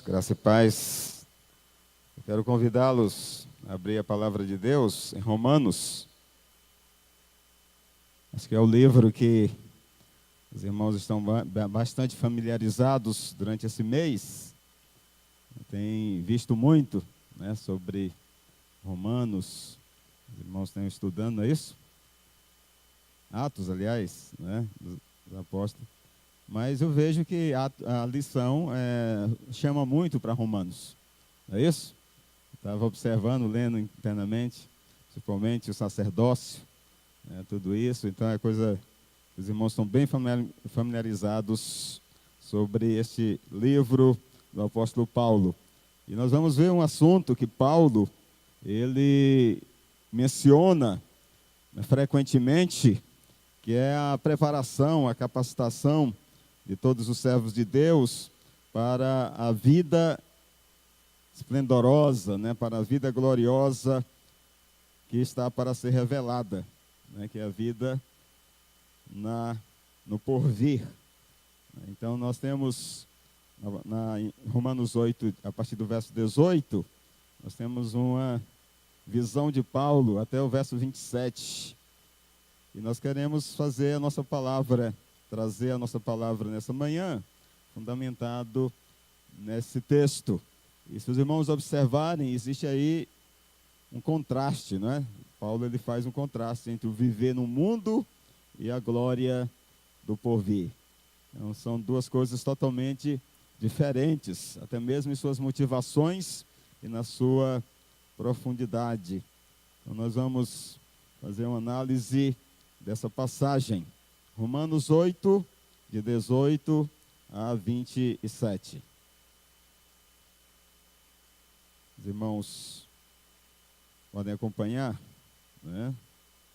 Graça e paz. Eu quero convidá-los a abrir a palavra de Deus em Romanos. Acho que é o livro que os irmãos estão bastante familiarizados durante esse mês. Tem visto muito, sobre Romanos. Os irmãos estão estudando, não é isso? Atos, aliás, dos apóstolos. Mas eu vejo que a lição chama muito para Romanos, não é isso? Estava observando, lendo internamente, principalmente o sacerdócio, tudo isso. Então é coisa, os irmãos estão bem familiarizados sobre este livro do apóstolo Paulo. E nós vamos ver um assunto que Paulo, ele menciona frequentemente, que é a preparação, a capacitação de todos os servos de Deus para a vida esplendorosa, para a vida gloriosa que está para ser revelada, que é a vida no porvir. Então nós temos, em Romanos 8, a partir do verso 18, nós temos uma visão de Paulo até o verso 27. E nós queremos fazer a nossa palavra, trazer a nossa palavra nessa manhã, fundamentado nesse texto. E se os irmãos observarem, existe aí um contraste, Paulo ele faz um contraste entre o viver no mundo e a glória do porvir. Então, são duas coisas totalmente diferentes, até mesmo em suas motivações e na sua profundidade. Então, nós vamos fazer uma análise dessa passagem. Romanos 8, de 18 a 27. Os irmãos podem acompanhar,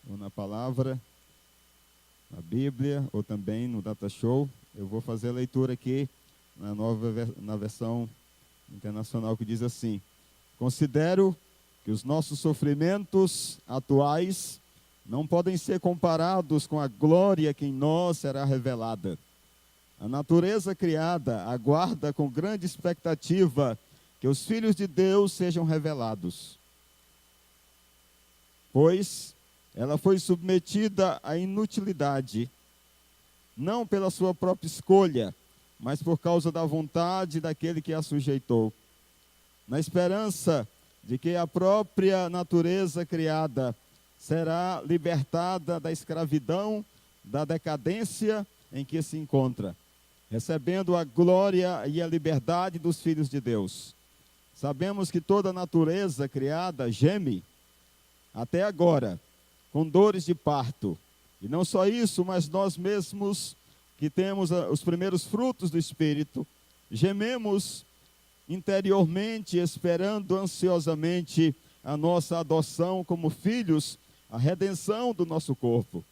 ou na palavra, na Bíblia, ou também no Data Show. Eu vou fazer a leitura aqui na versão internacional, que diz assim: considero que os nossos sofrimentos atuais não podem ser comparados com a glória que em nós será revelada. A natureza criada aguarda com grande expectativa que os filhos de Deus sejam revelados. Pois ela foi submetida à inutilidade, não pela sua própria escolha, mas por causa da vontade daquele que a sujeitou, na esperança de que a própria natureza criada será libertada da escravidão, da decadência em que se encontra, recebendo a glória e a liberdade dos filhos de Deus. Sabemos que toda a natureza criada geme, até agora, com dores de parto. E não só isso, mas nós mesmos, que temos os primeiros frutos do Espírito, gememos interiormente, esperando ansiosamente a nossa adoção como filhos, a redenção do nosso corpo.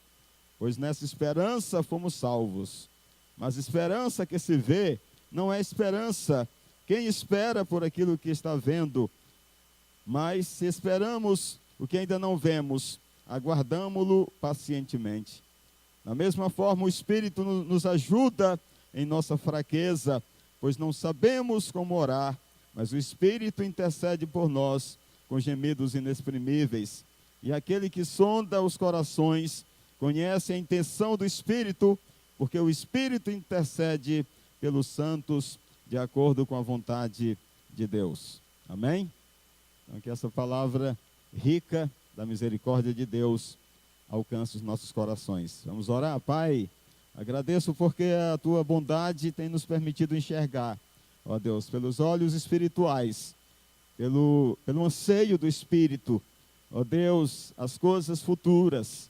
Pois nessa esperança fomos salvos. Mas esperança que se vê não é esperança. Quem espera por aquilo que está vendo? Mas se esperamos o que ainda não vemos, aguardamo-lo pacientemente. Da mesma forma, o Espírito nos ajuda em nossa fraqueza, pois não sabemos como orar, mas o Espírito intercede por nós com gemidos inexprimíveis. E aquele que sonda os corações conhece a intenção do Espírito, porque o Espírito intercede pelos santos de acordo com a vontade de Deus. Amém? Então, que essa palavra rica da misericórdia de Deus alcance os nossos corações. Vamos orar. Pai, agradeço porque a tua bondade tem nos permitido enxergar, ó Deus, pelos olhos espirituais, pelo anseio do Espírito, ó Deus, as coisas futuras.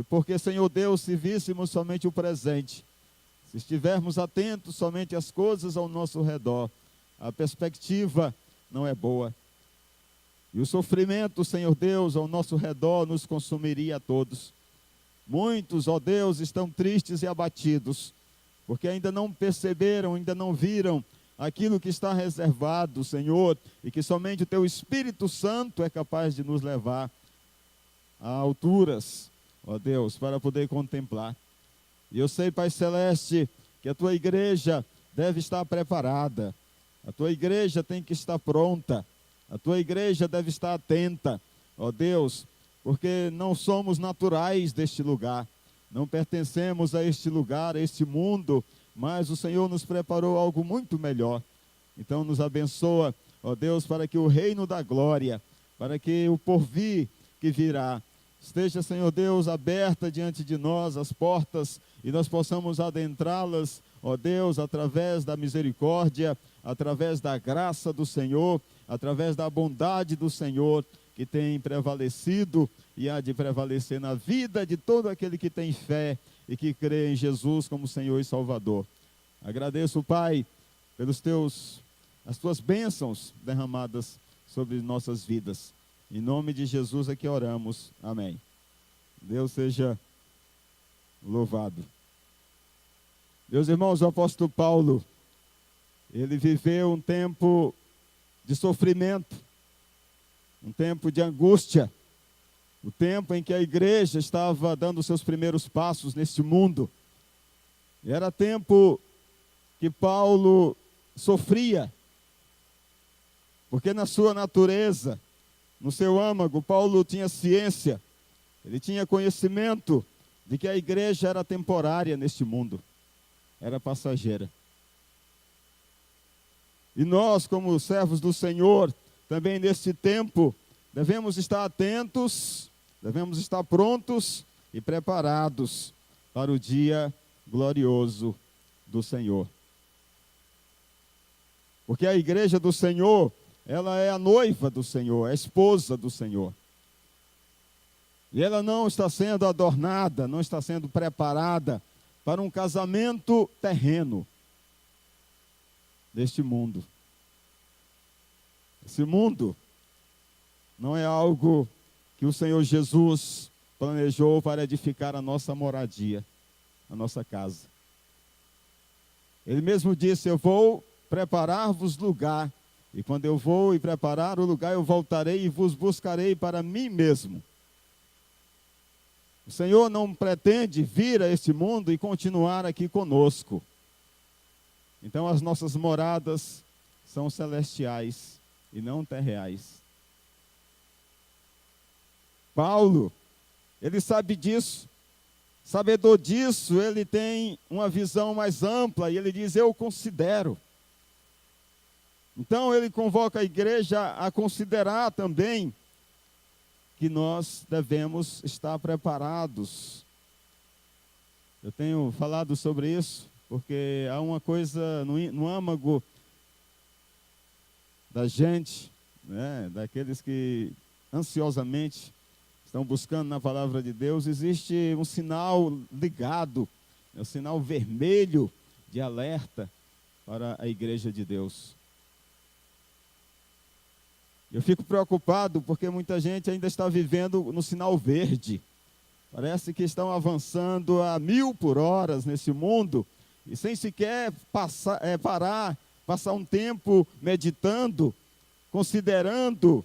Porque, Senhor Deus, se víssemos somente o presente, se estivermos atentos somente às coisas ao nosso redor, a perspectiva não é boa. E o sofrimento, Senhor Deus, ao nosso redor nos consumiria a todos. Muitos, ó Deus, estão tristes e abatidos, porque ainda não perceberam, ainda não viram aquilo que está reservado, Senhor, e que somente o Teu Espírito Santo é capaz de nos levar a alturas, ó Deus, para poder contemplar. E eu sei, Pai Celeste, que a Tua igreja deve estar preparada, A tua igreja tem que estar pronta. A tua igreja deve estar atenta, ó Deus, porque não somos naturais deste lugar. Não pertencemos a este lugar, a este mundo, mas o Senhor nos preparou algo muito melhor. Então nos abençoa, ó Deus, para que o reino da glória, para que o porvir que virá, esteja, Senhor Deus, aberta diante de nós as portas e nós possamos adentrá-las, ó Deus, através da misericórdia, através da graça do Senhor, através da bondade do Senhor, que tem prevalecido e há de prevalecer na vida de todo aquele que tem fé e que crê em Jesus como Senhor e Salvador. Agradeço, Pai, as tuas bênçãos derramadas sobre nossas vidas. Em nome de Jesus é que oramos. Amém. Deus seja louvado. Meus irmãos, o apóstolo Paulo, ele viveu um tempo de sofrimento, um tempo de angústia, o tempo em que a igreja estava dando seus primeiros passos neste mundo. E era tempo que Paulo sofria, porque na sua natureza, no seu âmago, Paulo tinha ciência, ele tinha conhecimento de que a igreja era temporária neste mundo, era passageira. E nós, como servos do Senhor, também neste tempo, devemos estar atentos, devemos estar prontos e preparados para o dia glorioso do Senhor. Porque a igreja do Senhor, ela é a noiva do Senhor, a esposa do Senhor. E ela não está sendo adornada, não está sendo preparada para um casamento terreno deste mundo. Esse mundo não é algo que o Senhor Jesus planejou para edificar a nossa moradia, a nossa casa. Ele mesmo disse: eu vou preparar-vos lugar, e quando eu vou e preparar o lugar, eu voltarei e vos buscarei para mim mesmo. O Senhor não pretende vir a este mundo e continuar aqui conosco. Então as nossas moradas são celestiais e não terreais. Paulo, ele sabe disso, sabedor disso, ele tem uma visão mais ampla e ele diz: eu considero. Então ele convoca a igreja a considerar também que nós devemos estar preparados. Eu tenho falado sobre isso, porque há uma coisa no âmago da gente, né, daqueles que ansiosamente estão buscando na palavra de Deus, existe um sinal ligado, um sinal vermelho de alerta para a igreja de Deus. Eu fico preocupado porque muita gente ainda está vivendo no sinal verde. Parece que estão avançando a 1000 por hora nesse mundo e sem sequer passar um tempo meditando, considerando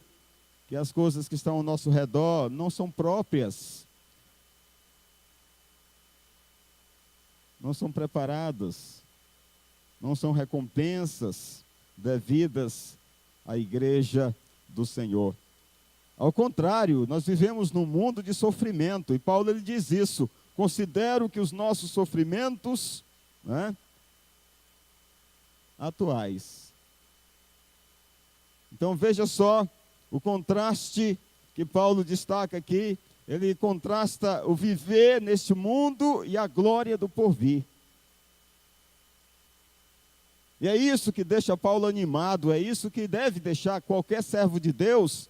que as coisas que estão ao nosso redor não são próprias, não são preparadas, não são recompensas devidas à igreja do Senhor. Ao contrário, nós vivemos num mundo de sofrimento, e Paulo ele diz isso: considero que os nossos sofrimentos, né, atuais. Então veja só o contraste que Paulo destaca aqui. Ele contrasta o viver neste mundo e a glória do porvir. E é isso que deixa Paulo animado, é isso que deve deixar qualquer servo de Deus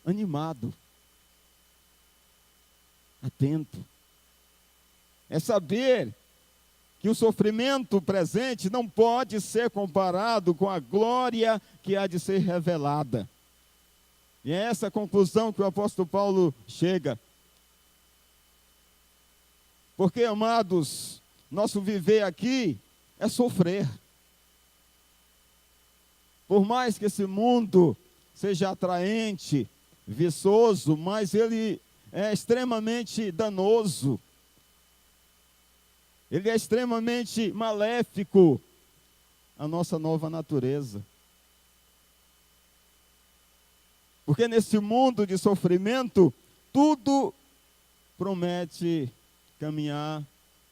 animado, atento. É saber que o sofrimento presente não pode ser comparado com a glória que há de ser revelada. E é essa a conclusão que o apóstolo Paulo chega. Porque, amados, nosso viver aqui é sofrer. Por mais que esse mundo seja atraente, viçoso, mas ele é extremamente danoso. Ele é extremamente maléfico. a nossa nova natureza. Porque nesse mundo de sofrimento, tudo promete caminhar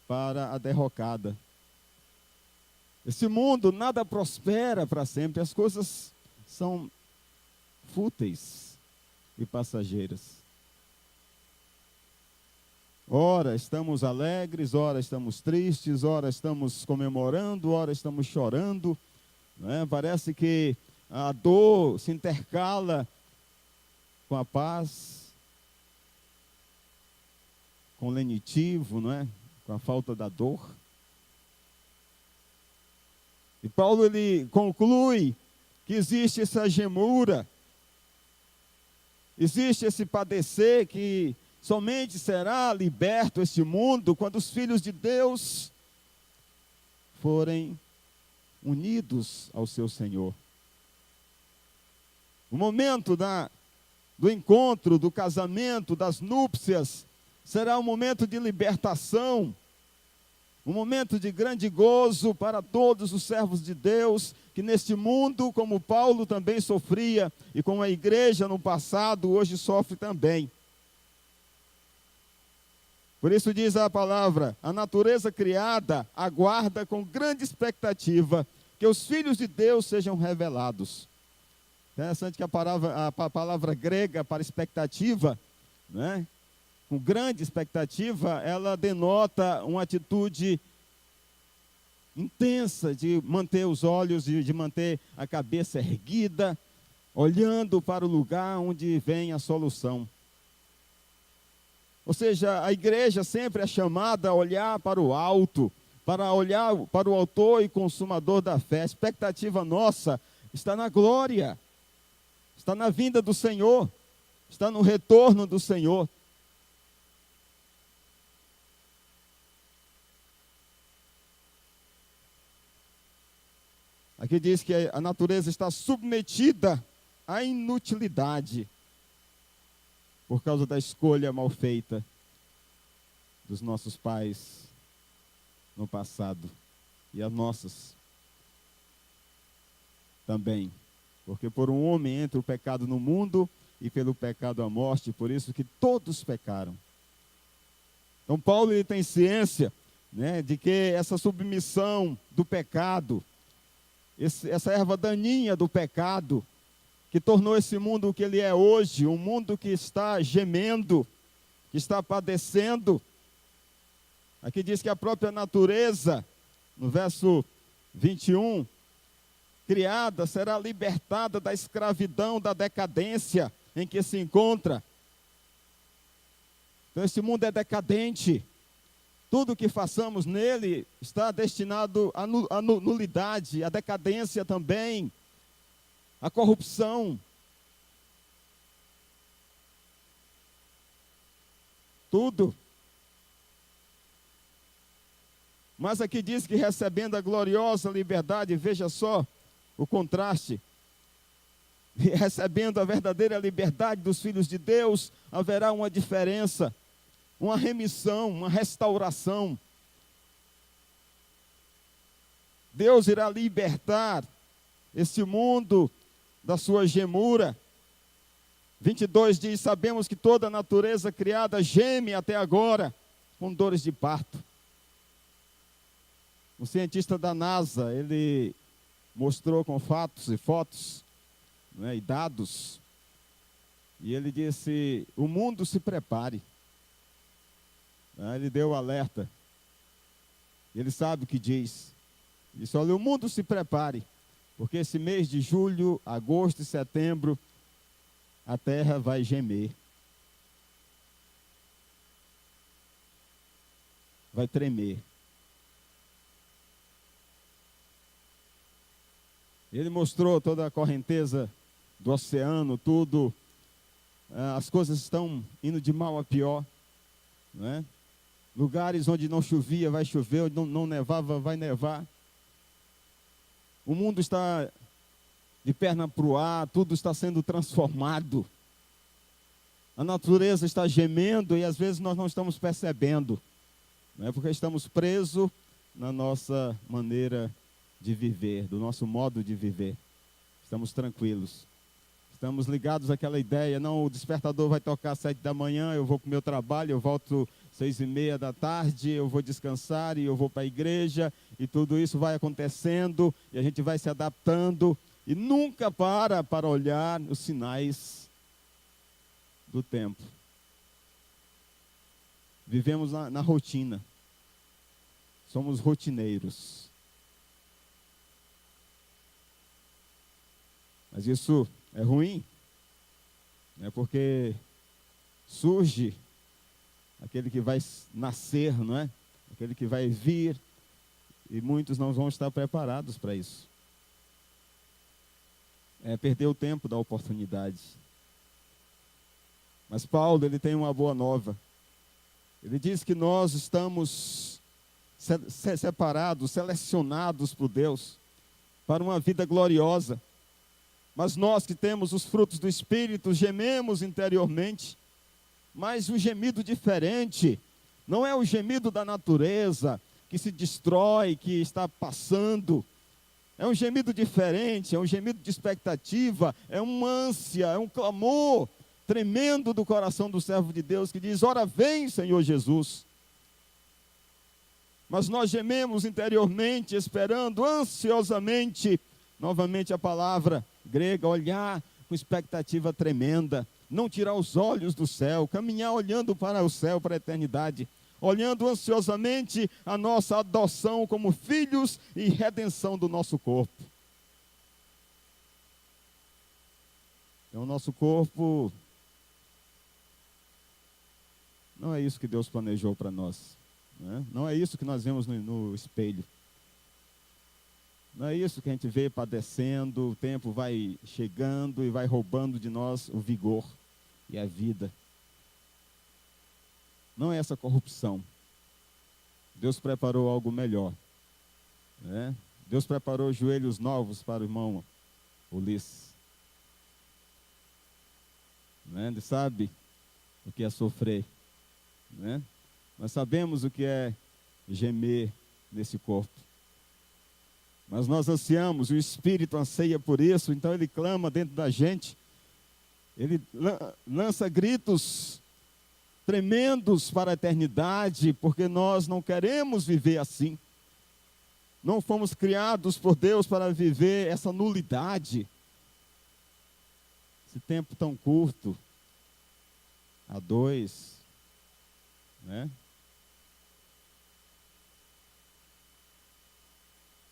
para a derrocada. Esse mundo, nada prospera para sempre, as coisas são fúteis e passageiras. Ora estamos alegres, ora estamos tristes, ora estamos comemorando, ora estamos chorando, né? Parece que a dor se intercala com a paz, com o lenitivo, não é? Com a falta da dor. E Paulo ele conclui que existe essa gemura, existe esse padecer que somente será liberto este mundo quando os filhos de Deus forem unidos ao seu Senhor. O momento do encontro, do casamento, das núpcias, será um momento de libertação, um momento de grande gozo para todos os servos de Deus, que neste mundo, como Paulo também sofria, e como a igreja no passado, hoje sofre também. Por isso diz a palavra, a natureza criada aguarda com grande expectativa que os filhos de Deus sejam revelados. Interessante que a palavra grega para expectativa, né, com grande expectativa, ela denota uma atitude intensa de manter os olhos, de manter a cabeça erguida, olhando para o lugar onde vem a solução. Ou seja, a igreja sempre é chamada a olhar para o alto, para olhar para o autor e consumador da fé. A expectativa nossa está na glória, está na vinda do Senhor, está no retorno do Senhor. Aqui diz que a natureza está submetida à inutilidade por causa da escolha mal feita dos nossos pais no passado e as nossas também. Porque por um homem entra o pecado no mundo e pelo pecado a morte, por isso que todos pecaram. Então Paulo ele tem ciência, né, de que essa submissão do pecado, essa erva daninha do pecado, que tornou esse mundo o que ele é hoje, um mundo que está gemendo, que está padecendo. Aqui diz que a própria natureza, no verso 21, criada, será libertada da escravidão, da decadência em que se encontra. Então esse mundo é decadente. Tudo que façamos nele está destinado à nulidade, à decadência também, à corrupção. Tudo. Mas aqui diz que recebendo a gloriosa liberdade, veja só o contraste, recebendo a verdadeira liberdade dos filhos de Deus, haverá uma diferença, uma remissão, uma restauração. Deus irá libertar esse mundo da sua gemura. 22 diz, sabemos que toda a natureza criada geme até agora com dores de parto. Um cientista da NASA, ele mostrou com fatos e fotos, né, e dados, e ele disse, o mundo se prepare. Ele deu o alerta. Ele sabe o que diz. Ele disse, olha, o mundo se prepare, porque esse mês de julho, agosto e setembro, a terra vai gemer. Vai tremer. Ele mostrou toda a correnteza do oceano, tudo. As coisas estão indo de mal a pior, não é? Lugares onde não chovia, vai chover, onde não nevava, vai nevar. O mundo está de perna para o ar, tudo está sendo transformado. A natureza está gemendo e às vezes nós não estamos percebendo, não é? Porque estamos presos na nossa maneira de viver, do nosso modo de viver. Estamos tranquilos. Estamos ligados àquela ideia, não, o despertador vai tocar às 7 da manhã, eu vou para o meu trabalho, eu volto 6:30 da tarde, eu vou descansar e eu vou para a igreja, e tudo isso vai acontecendo, e a gente vai se adaptando, e nunca para olhar os sinais do tempo. Vivemos na rotina. Somos rotineiros. Mas isso é ruim, né? Porque surge aquele que vai nascer, não é? Aquele que vai vir, e muitos não vão estar preparados para isso. É perder o tempo da oportunidade. Mas Paulo, ele tem uma boa nova. Ele diz que nós estamos separados, selecionados por Deus para uma vida gloriosa. Mas nós que temos os frutos do Espírito, gememos interiormente, mas um gemido diferente. Não é o gemido da natureza, que se destrói, que está passando. É um gemido diferente, é um gemido de expectativa, é uma ânsia, é um clamor tremendo do coração do servo de Deus, que diz: ora vem, Senhor Jesus. Mas nós gememos interiormente, esperando ansiosamente, novamente a palavra grega, olhar com expectativa tremenda, não tirar os olhos do céu, caminhar olhando para o céu, para a eternidade, olhando ansiosamente a nossa adoção como filhos e redenção do nosso corpo. Então, o nosso corpo não é isso que Deus planejou para nós, né? Não é isso que nós vemos no espelho. Não é isso que a gente vê padecendo, o tempo vai chegando e vai roubando de nós o vigor e a vida. Não é essa corrupção. Deus preparou algo melhor, né? Deus preparou joelhos novos para o irmão Ulisses, né? Ele sabe o que é sofrer, né? Nós sabemos o que é gemer nesse corpo. Mas nós ansiamos, o Espírito anseia por isso, então ele clama dentro da gente, ele lança gritos tremendos para a eternidade, porque nós não queremos viver assim. Não fomos criados por Deus para viver essa nulidade, esse tempo tão curto, a dois, né?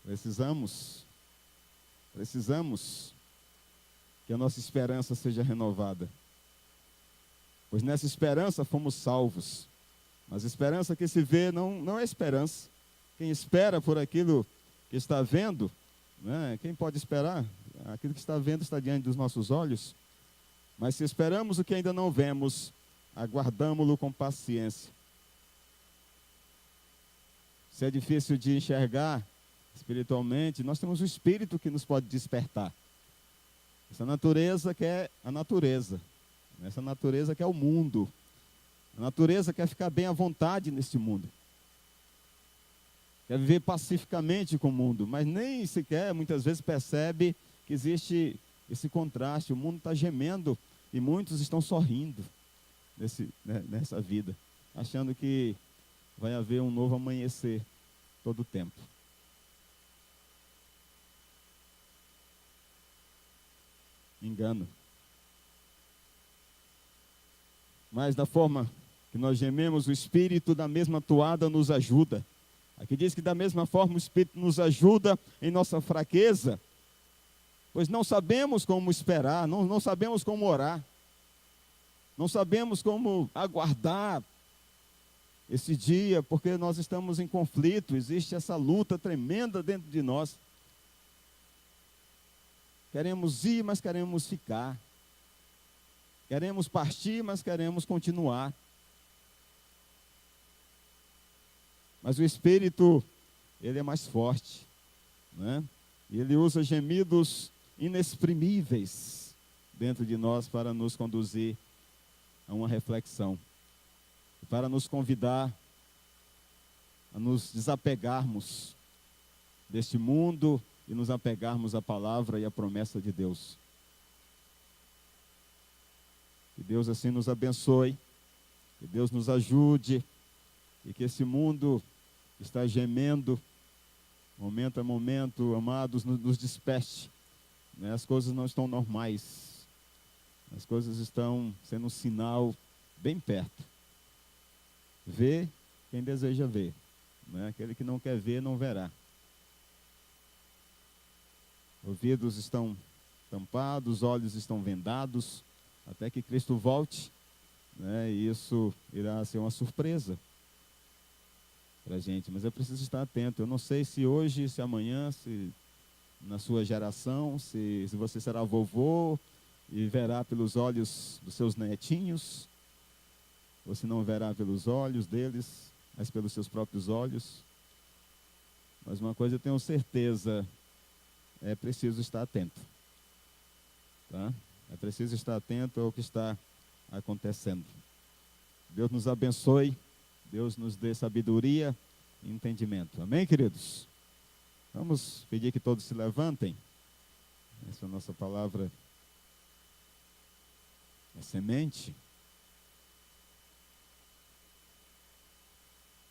Precisamos que a nossa esperança seja renovada. Pois nessa esperança fomos salvos. Mas esperança que se vê não é esperança. Quem espera por aquilo que está vendo, né? Quem pode esperar? Aquilo que está vendo está diante dos nossos olhos. Mas se esperamos o que ainda não vemos, aguardamo-lo com paciência. Se é difícil de enxergar espiritualmente, nós temos o Espírito que nos pode despertar. Essa natureza que é a natureza. Essa natureza que é o mundo. A natureza quer ficar bem à vontade neste mundo. Quer viver pacificamente com o mundo, mas nem sequer muitas vezes percebe que existe esse contraste. O mundo está gemendo e muitos estão sorrindo nessa vida, achando que vai haver um novo amanhecer todo o tempo. Engano. Mas da forma que nós gememos, o Espírito da mesma toada nos ajuda. Aqui diz que da mesma forma o Espírito nos ajuda em nossa fraqueza, pois não sabemos como esperar, não sabemos como orar, não sabemos como aguardar esse dia, porque nós estamos em conflito, existe essa luta tremenda dentro de nós. Queremos ir, mas queremos ficar. Queremos partir, mas queremos continuar. Mas o Espírito, ele é mais forte, né? E ele usa gemidos inexprimíveis dentro de nós para nos conduzir a uma reflexão, para nos convidar a nos desapegarmos deste mundo e nos apegarmos à palavra e à promessa de Deus. Que Deus assim nos abençoe, que Deus nos ajude e que esse mundo que está gemendo, momento a momento, amados, nos desperte. Né? As coisas não estão normais, as coisas estão sendo um sinal bem perto. Vê quem deseja ver, né? Aquele que não quer ver, não verá. Ouvidos estão tampados, olhos estão vendados, até que Cristo volte, né? E isso irá ser uma surpresa para a gente, mas é preciso estar atento. Eu não sei se hoje, se amanhã, se na sua geração, se você será vovô e verá pelos olhos dos seus netinhos, ou se não verá pelos olhos deles, mas pelos seus próprios olhos. Mas uma coisa eu tenho certeza, é preciso estar atento. Tá? É preciso estar atento ao que está acontecendo. Deus nos abençoe, Deus nos dê sabedoria e entendimento. Amém, queridos? Vamos pedir que todos se levantem. Essa é a nossa palavra, é semente.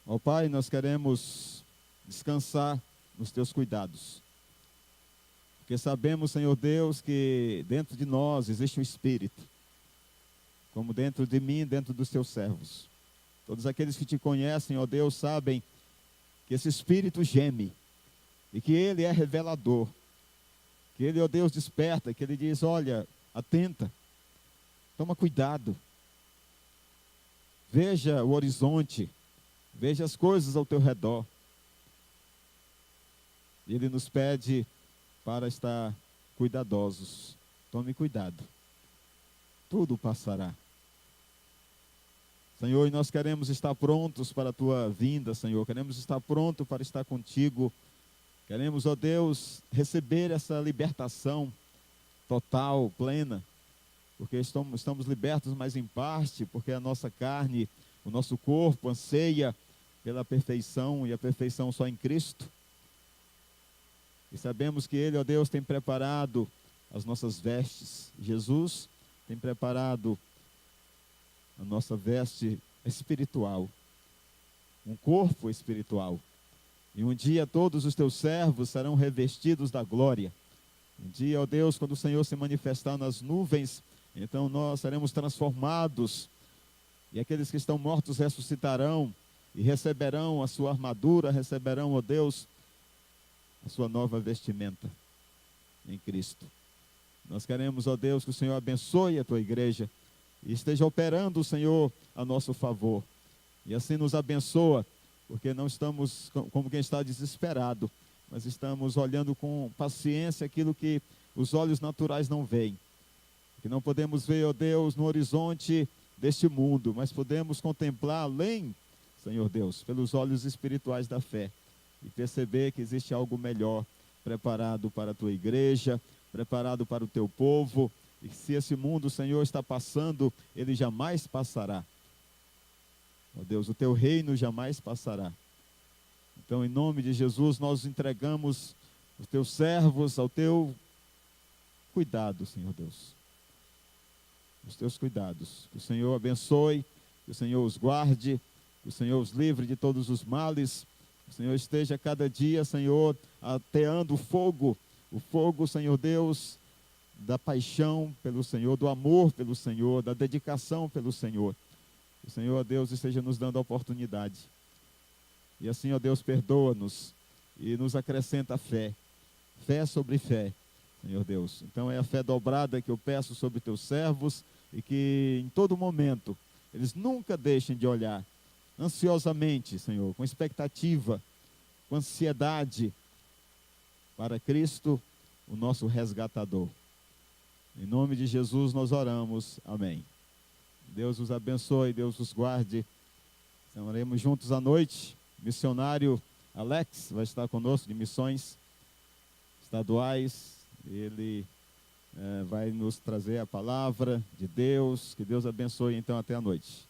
Ó Pai, nós queremos descansar nos teus cuidados. Porque sabemos, Senhor Deus, que dentro de nós existe um Espírito, como dentro de mim, dentro dos teus servos. Todos aqueles que te conhecem, ó Deus, sabem que esse Espírito geme e que ele é revelador. Que ele, ó Deus, desperta, que ele diz, olha, atenta, toma cuidado. Veja o horizonte, veja as coisas ao teu redor. Ele nos pede para estar cuidadosos. Tome cuidado. Tudo passará. Senhor, e nós queremos estar prontos para a tua vinda, Senhor. Queremos estar prontos para estar contigo. Queremos, ó Deus, receber essa libertação total, plena. Porque estamos libertos, mas em parte, porque a nossa carne, o nosso corpo anseia pela perfeição, e a perfeição só em Cristo. E sabemos que Ele, ó Deus, tem preparado as nossas vestes. Jesus tem preparado a nossa veste espiritual, um corpo espiritual. E um dia todos os teus servos serão revestidos da glória. Um dia, ó Deus, quando o Senhor se manifestar nas nuvens, então nós seremos transformados. E aqueles que estão mortos ressuscitarão e receberão a sua armadura, receberão, ó Deus, a sua nova vestimenta em Cristo. Nós queremos, ó Deus, que o Senhor abençoe a tua igreja e esteja operando, o Senhor, a nosso favor. E assim nos abençoa, porque não estamos como quem está desesperado, mas estamos olhando com paciência aquilo que os olhos naturais não veem. Que não podemos ver, ó Deus, no horizonte deste mundo, mas podemos contemplar além, Senhor Deus, pelos olhos espirituais da fé. E perceber que existe algo melhor preparado para a tua igreja, preparado para o teu povo. E se esse mundo, Senhor, está passando, ele jamais passará. Ó Deus, o teu reino jamais passará. Então, em nome de Jesus, nós entregamos os teus servos ao teu cuidado, Senhor Deus. Os teus cuidados. Que o Senhor abençoe, que o Senhor os guarde, que o Senhor os livre de todos os males. O Senhor esteja cada dia, Senhor, ateando o fogo, Senhor Deus, da paixão pelo Senhor, do amor pelo Senhor, da dedicação pelo Senhor. O Senhor, ó Deus, esteja nos dando a oportunidade. E assim, ó Deus, perdoa-nos e nos acrescenta fé. Fé sobre fé, Senhor Deus. Então é a fé dobrada que eu peço sobre teus servos e que em todo momento eles nunca deixem de olhar ansiosamente, Senhor, com expectativa, com ansiedade para Cristo, o nosso resgatador. Em nome de Jesus nós oramos. Amém. Deus os abençoe, Deus os guarde. Estaremos juntos à noite. Missionário Alex vai estar conosco de missões estaduais. Ele vai nos trazer a palavra de Deus. Que Deus abençoe então até a noite.